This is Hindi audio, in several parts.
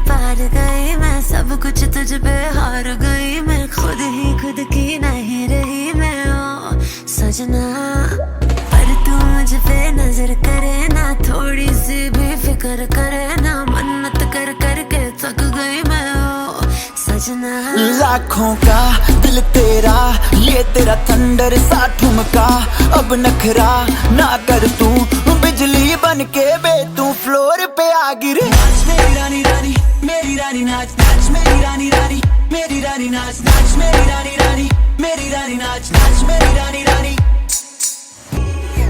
पार गई मैं, सब कुछ तुझ पे हार गई मैं, खुद ही खुद की नहीं रही मैं ओ सजना। पर तू मुझ पे नजर करे ना, थोड़ी सी भी फिक्र करे ना, मन्नत कर करके थक गई मैं ओ सजना। लाखों का दिल तेरा, ये तेरा थंडर सा ठुमका, अब नखरा ना कर तू, बिजली बन के बे तू फ्लोर पे आ गिरे। मेरी रानी रानी मेरी रानी नाच नाच, मेरी रानी रानी मेरी रानी नाच नाच, मेरी रानी रानी मेरी रानी नाच नाच, मेरी रानी रानी।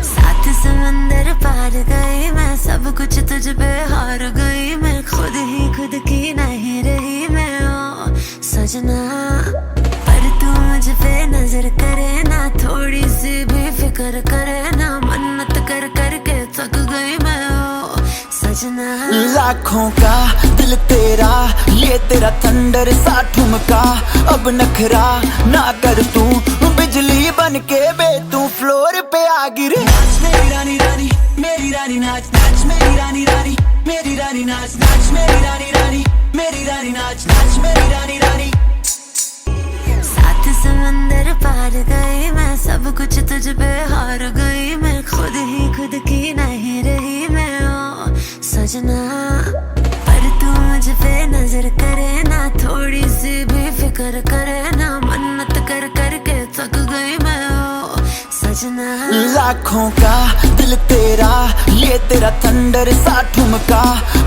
सात समंदर पार गई मैं, सब कुछ तुझ पे हार गई मैं, खुद ही खुद की नहीं रही मैं ओ सजना। पर तू मुझ पे नजर करे ना, थोड़ी सी भी फिक्र करे ना, मन्नत कर करके थक गई मैं ओ सजना। लाखों का दिल तेरा, ये तेरा थंडर सा ठुमका, अब नखरा ना कर तू, बिजली बन के बे तू फ्लोर पे आ गिरे। मेरी रानी रानी मेरी रानी नाच नाच, मेरी रानी रानी मेरी रानी नाच नाच, मेरी रानी रानी मेरी रानी नाच नाच, मेरी रानी रानी। सात समंदर पार गई मैं, सब कुछ तुझ पे हार गई मैं, खुद ही खुद की नहीं रही मैं ओ सजना। पर तू मुझ पे नजर करे ना, थोड़ी सी भी फिक्र करे ना, मन्नत कर करके थक गई मैं ओ सजना। लाखों का दिल तेरा, ये तेरा थंडर सा ठुमका,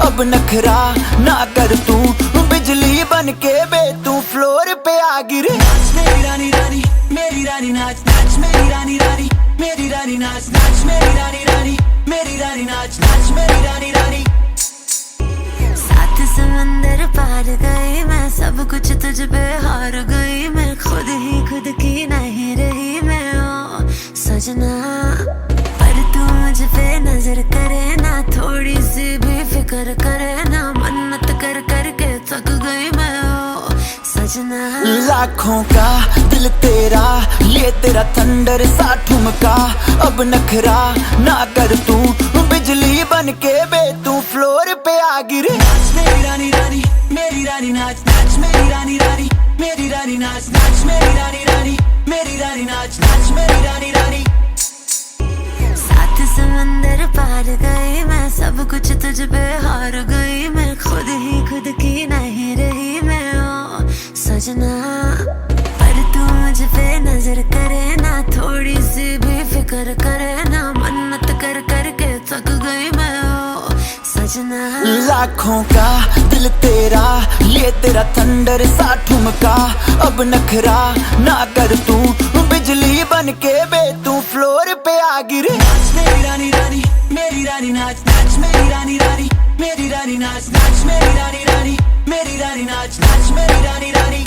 अब नखरा ना कर तू, बिजली बन के बे तू फ्लोर पे आ गिरे। मेरी रानी रानी मेरी रानी नाच नाच, मेरी रानी रानी मेरी रानी नाच नाच, मेरी रानी रानी मेरी रानी नाच नाच, मेरी रानी रानी। सात समंदर पार गई मैं, सब कुछ तुझ पे हार गई मैं, खुद ही खुद की नहीं रही मैं ओ सजना। पर तू मुझ पे नजर करे ना, थोड़ी सी भी फिक्र करे ना, मन्नत कर करके थक गई मैं ओ सजना। लाखों का दिल तेरा, ये तेरा थंडर सा ठुमका, अब नखरा ना कर तू, बिजली बन के बे तू फ्लोर पे आ गिरे। मेरी रानी रानी मेरी रानी नाच नाच, मेरी रानी रानी मेरी रानी नाच नाच, मेरी रानी रानी मेरी रानी नाच नाच, मेरी रानी रानी। सात समंदर पार गई मैं, सब कुछ तुझ पे हार गई मैं, खुद ही खुद की नहीं रही मैं ओ सजना। पर तू मुझ पे नजर करे ना, थोड़ी सी भी फिक्र करे ना, मन्नत कर करके थक गई मैं ओ सजना। लाखों का दिल तेरा, ये तेरा थंडर सा ठुमका, अब नखरा ना कर तू, बिजली बन के बे तू फ्लोर पे आ गिरे। मेरी रानी रानी मेरी रानी नाच नाच, मेरी रानी रानी मेरी रानी नाच नाच, मेरी रानी रानी मेरी रानी नाच नाच, मेरी रानी रानी।